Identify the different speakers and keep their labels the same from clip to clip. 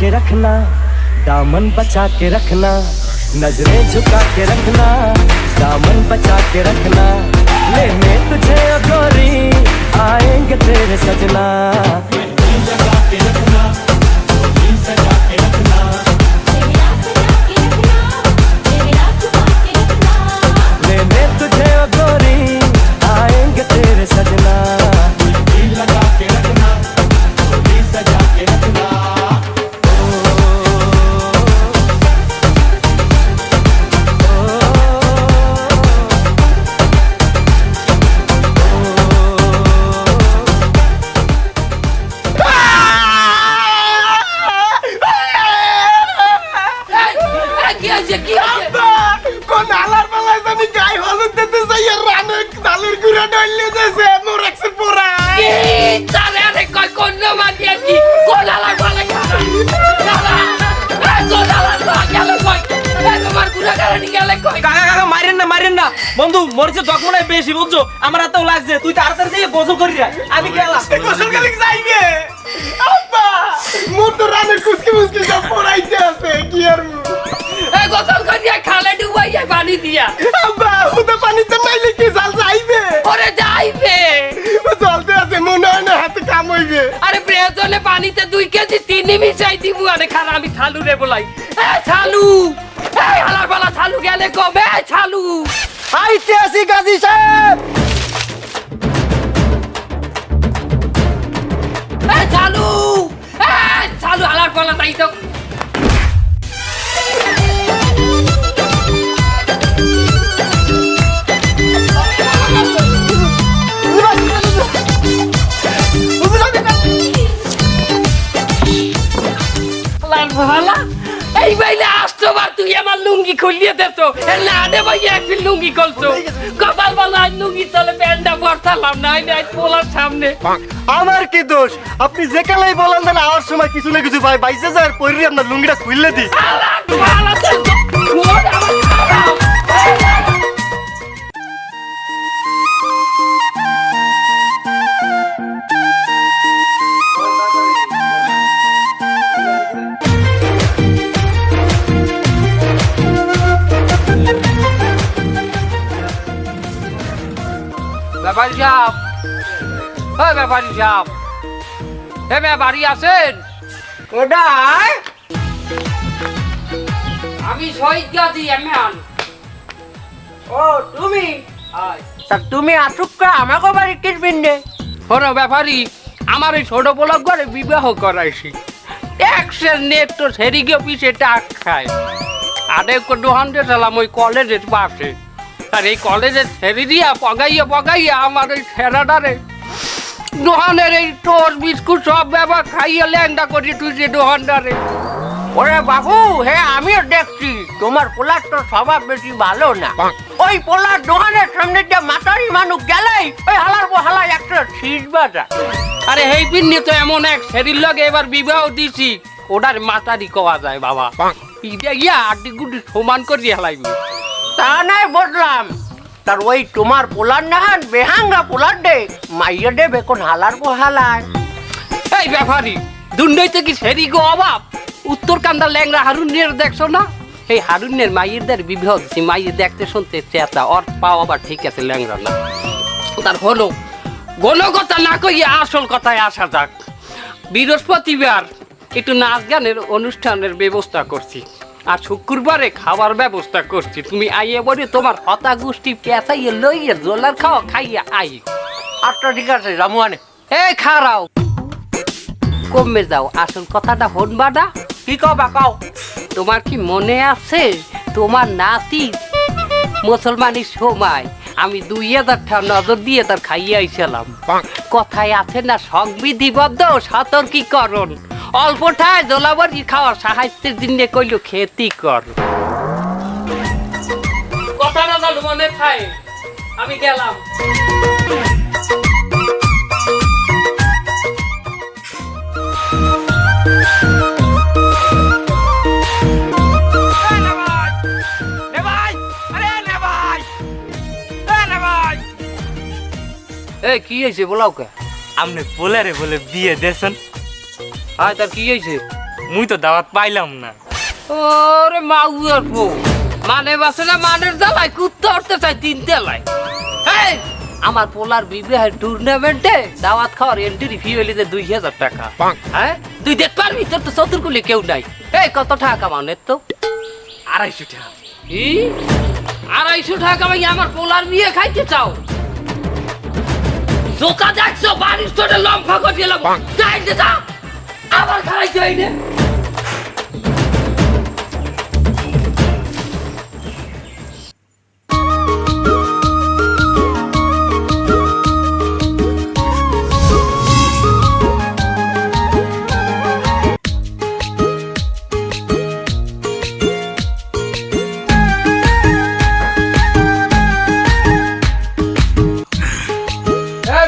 Speaker 1: के रखना, दामन बचा के रखना, नजरें झुका के रखना, दामन बचा के रखना, लेने तुझे ओ गोरी आएंगे तेरे सजना। लेने तुझे ओ गोरी आएंगे तेरे सजना।
Speaker 2: বন্ধু মরছে দখমনাই বেশি বুঝছো, আমার এত লাগছে, তুই তাড়াতাড়ি যাই গোসল করি রা, আমি গেলাম।
Speaker 3: গোসল করি যাইবে আব্বা, মোর তো রানের কুসকি মুসকি সব পড়াইতে আছে কি আর
Speaker 4: এই গোসল করিয়া খালে ডুবাইয়া পানি দিয়া
Speaker 3: আব্বা, ওটা পানিতে নাইলে কি জাল যাইবে?
Speaker 4: ওরে যাইবে,
Speaker 3: জলতে আছে মনে হয় না হাতে কাম হইবে।
Speaker 4: আরে প্রয়োজনে পানিতে 2 কেজি চিনি মিশাই দিব। আরে খালা আমি ছালু রে বলাই, এ ছালু, এই হালার বালা ছালু গেলে কবে? ছালু
Speaker 3: আইতে আসি গাজী সাহেব।
Speaker 4: এ ছালু, এ ছালু হালার বালা তাই তো। এই বাইলে আসতো বার তুই আমার লুঙ্গি খুলিয়ে দেতো, না দে ভাই একদিন লুঙ্গি খুলছো, কপাল বালা লুঙ্গি তলে প্যান্টটা পরতালাম না, আজ পোলার সামনে।
Speaker 3: আমার কি দোষ? আপনি যে কালাই বলেন না আমার সময় কিছু না কিছু ভাই বাইসে যায় পরি আপনার লুঙ্গিটা খুললে দি।
Speaker 4: ব্যাপারী সাহেব, ও ব্যাপারী সাহেব, এ ব্যাপারী আছেন?
Speaker 2: কোথায়?
Speaker 4: আমি শহীদ গাজী এমন।
Speaker 2: ও তুমি? তা তুমি আসুকা আমাকে বাড়ি কিনবেন নে?
Speaker 4: শোনো ব্যাপারী, আমার এই ছোট পোলাক ঘরে বিবাহ করাইছি, ট্যাক্সের নেট তো সেরিকে অফিসে টাক খায়, আর একটু দোকান দিয়েছিলাম ওই কলেজের পাশে, আর এই কলেজের ছেড়ে দিয়া পগাইয়া আমার ওই ছেড়াটারে দোকানের এই টোর বিস্কুট সব ব্যবহার খাইয়া ল্যাংটা করি তুই যে দোকানদারে।
Speaker 2: ওরে বাবু, হ্যাঁ আমিও দেখছি তোমার পোলার তো স্বভাব বেশি ভালো না। ওই পোলার দোকানের সামনে যে মাতারি মানুষ গেলেই ওই হালার হালা একটা শীষ বাজা।
Speaker 4: আরে এই পিন্নি তো এমন এক শরীর লগে এবার বিবাহ দিছি, ওটার মাতারি কওয়া যায় বাবা, ইয়া আড্ডি গুড্ডি সমান করিয়ে হেলাইবি।
Speaker 2: তা নাই বুঝলাম, তার ওই তোমার পোলার নাহান বেহাঙ্গা পোলার দে মাইয়া দেবে কোন হালার হালায়।
Speaker 4: এই ব্যাপারী, দুর্নৈতে কি সেরি গো অভাব? উত্তর কান্দার ল্যাংরা হারুনের দেখছো না? এই হারুনের মাইয়েরদের বিবাহ দিছি, মাইয়ের দেখতে শুনতে চেতা, ওর পাও আবার ঠিক আছে, ল্যাংরা না। তার হলো গণকথা না কইয়া আসল কথায় আসা যাক। বৃহস্পতিবার একটু নাচ গানের অনুষ্ঠানের ব্যবস্থা করছি, আর শুক্রবারে খাবার ব্যবস্থা করছি। তুমি আইয়ে বলি তোমার হতা গোষ্ঠী পেঁচাইয়ে লইয়ে জোলার খাওয়া খাইয়া আই।
Speaker 2: আচ্ছা ঠিক আছে রামুয়ানে।
Speaker 4: এই খারাও, কমে যাও, আসল কথাটা হনবা না?
Speaker 2: কি কবা কাও?
Speaker 4: তোমার কি মনে আছে তোমার নাতি মুসলমানের সময় আমি 2000 টাকা নজর দিয়ে তার খাইয়ে আইছিলাম? কথায় আছে না সংবিধিবদ্ধ সতর্কীকরণ, অল্পটায় জোলাবাড়ি খাওয়া সাহায্যের জন্য কইল খেতি কর। কথাটা যেন মনে থাকে, আমি গেলাম। এই কি হয়েছে বলাও কে?
Speaker 5: আপনি পোলারে বলে বিয়ে দেন?
Speaker 4: হ্যাঁ, তার কি হয়েছে?
Speaker 5: মুই তো দাওয়াত পাইলাম না।
Speaker 4: ওরে মাউয়ার পো মানে বাসে না মানের জ্বালায় কুত্তে উঠতে চাই 3 তেলায়। এই আমার পোলার বিবাহের টুর্নামেন্টে দাওয়াত খাওয়ার এন্ট্রি ফি হইলে 2000 টাকা। হ্যাঁ তুই দেখ পারবি? তোর তো চতুর্কুলি কেউ নাই। এই কত টাকা কামানের তো?
Speaker 5: 250 টাকা।
Speaker 4: 250 টাকা কামাই আমার পোলার বিয়ে খাইতে চাও? জোকা দেখছো বাড়ির তোরে লম্ফা করে দিলাম। যাইতে যা আবার খাইতে হইনে।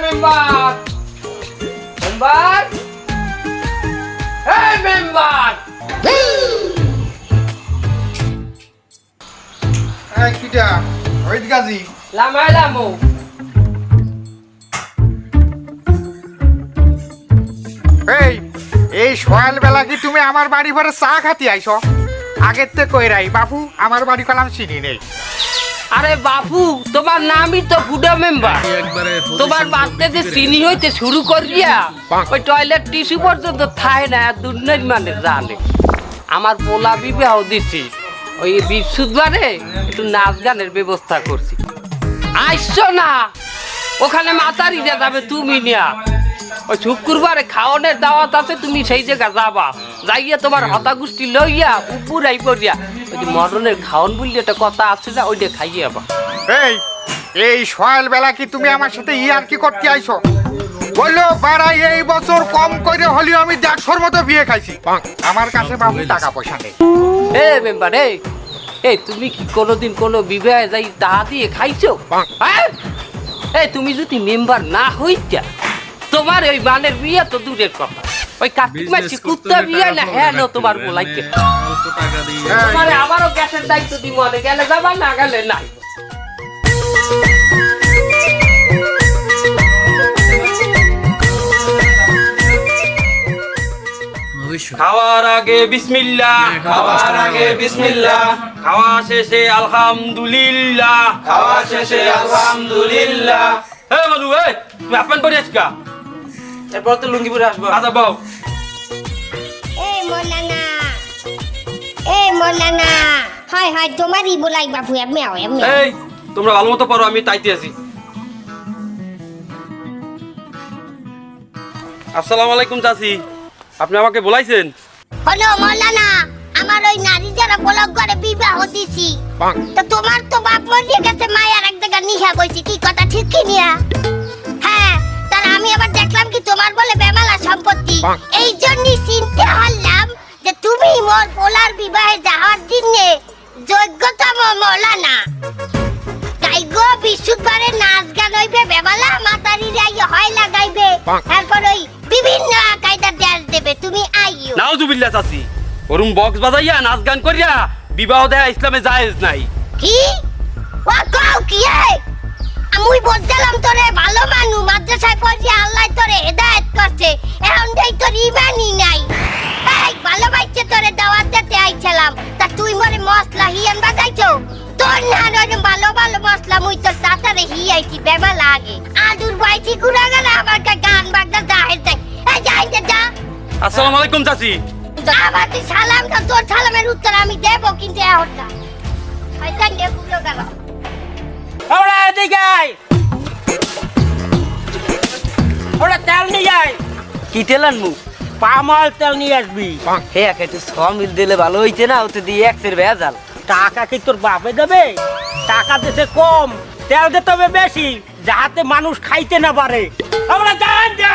Speaker 4: মেম্বার মেম্বার এই মেম্বার
Speaker 6: এই কিটা ওই গাজি
Speaker 4: লামাই লামো
Speaker 6: এই সকাল বেলা কি তুমি আমার বাড়ি ঘরে চা খাতি আইছো? আগের তে কইরাই বাবু আমার বাড়ি কলাম চিনি নেই।
Speaker 4: আরে বাপু তোমার নামই তো ফুডা মেম্বার। তোমার বাড়তে যে চিনি হইতে শুরু করিয়া ওই টয়লেট টিস্যু পর্যন্ত থায় না দুর্নের মানে জানে। আমার পোলা বিবাহ দিছি ওই বৃহস্পতিবারে একটু নাচ গানের ব্যবস্থা করছি। আসছো না ওখানে মাতারি যাবে তুমি নিয়া। ওই শুক্রবারে খাওয়ানোর দাওয়াত আছে, তুমি সেই জায়গা যাবা। যাইয়া তোমার হতাগুষ্টি লইয়া উপরাই পড়িয়া ওই যে মরণের খাওয়ান বললে একটা কথা আছে না, ওইটা খাইয়ে আবা।
Speaker 6: এই সকাল বেলা কি তুমি আমার সাথে ইয়ার কি করতে আইছো? বললো বাড়াই এই বছর কম করে হলেও আমি 150 মতো বিয়ে খাইছি। আমার কাছে বাবু টাকা পয়সা নেই।
Speaker 4: এ মেম্বার এই তুমি কি কোনোদিন কোনো বিবাহে যাই টাকা দিয়ে খাইছো? হ্যাঁ এই তুমি যদি মেম্বার না হইতা তোমার ওই বানের বিয়ে তো দূরের কথা, ওই কার্তিক মাসি কুত্তা বিয়ে না হ্যাঁ নো তোমার বলাইতে। তোমার আবারও গ্যাসের দায়িত্ব দিব, গেলে যাবা না গেলে নাই।
Speaker 7: খাওয়ার আগে বিসমিল্লাহ, খাওয়ার আগে বিসমিল্লাহ, খাওয়া শেষে আলহামদুলিল্লাহ, খাওয়া শেষে আলহামদুলিল্লাহ। হে বলু এই তুমি আপন পরে আজকা এরপর তো লুঙ্গি পরে আসবো। আচ্ছা বাবু
Speaker 8: এই মোলানা হাই হাই তোমারই বলাই বাবু আমি
Speaker 7: এই তোমরা ভালো মতো পারো, আমি তাইতে আছি। আসসালামু আলাইকুম চাচি, আপনি আমাকে বলাইছেন?
Speaker 8: হলো মোলানা আমার ওই নারী যারা বলক করে বিবাহ দিছি, তো তোমার তো বাপ মরিয়ে গেছে, মায়ের এক জায়গা নিহা কইছি, কি কথা ঠিক কি নিয়া? হ্যাঁ তার আমি আবার দেখলাম কি তোমার বলে বেমালা সম্পত্তি, এই জন্যই চিন্তা হলাম যে তুমি মোর পোলার বিবাহে যাওয়ার দিনে যোগ্যতম মোলানা। তাই গো বিশুদ্ধবারে নাচ গান হইবে, বেমালা মাতারি রাইয়ে হয় লাগাইবে, তারপর ওই বিভিন্ন কায়দা দেশ দেবে, তুমি আইও।
Speaker 7: নাউজুবিল্লাহ চাচি, ওরম বক্স বাজাইয়া নাচ গান করিয়া বিবাহ দেয়া ইসলামে জায়েজ নাই।
Speaker 8: কি ও কও কি আমি বুঝলাম তোরে ভালো মানু মাদ্রাসায় পড়িয়া আল্লাহ তোরে হেদায়েত করছে, এখন দেই তোর ইমানই নাই। এই ভালো বাইছে তোরে দাওয়াত দিতে আইছিলাম, তা তুই মরে মশলা হিয়ান বাজাইছো? তোর না নয় ভালো ভালো মশলা মুই তোর সাতারে হিয়াইছি বেমা লাগে। আলুর বাইছি গুড়া গেলে আমার গান বাজনা জাহের দেখ। এই যাইতে যা।
Speaker 7: আসসালামু আলাইকুম চাচি।
Speaker 8: আমার তুই সালাম না, তোর সালামের উত্তর আমি দেব, কিন্তু এখন না। শয়তান দিয়ে গুলো গেল।
Speaker 2: ওরা এদিকে আয়, ওরা তেল নিয়ে আয়।
Speaker 1: কি তেল আনমু?
Speaker 2: পামাল তেল নিয়ে আসবি।
Speaker 1: হে একটু 6 মিল দিলে ভালো হইতে না, ওতে দিয়ে 1 ভেজাল।
Speaker 2: টাকা কি তোর বাপে দেবে? টাকা দিতে কম, তেল দিতে হবে বেশি, যাতে মানুষ খাইতে না পারে। আমরা যান যা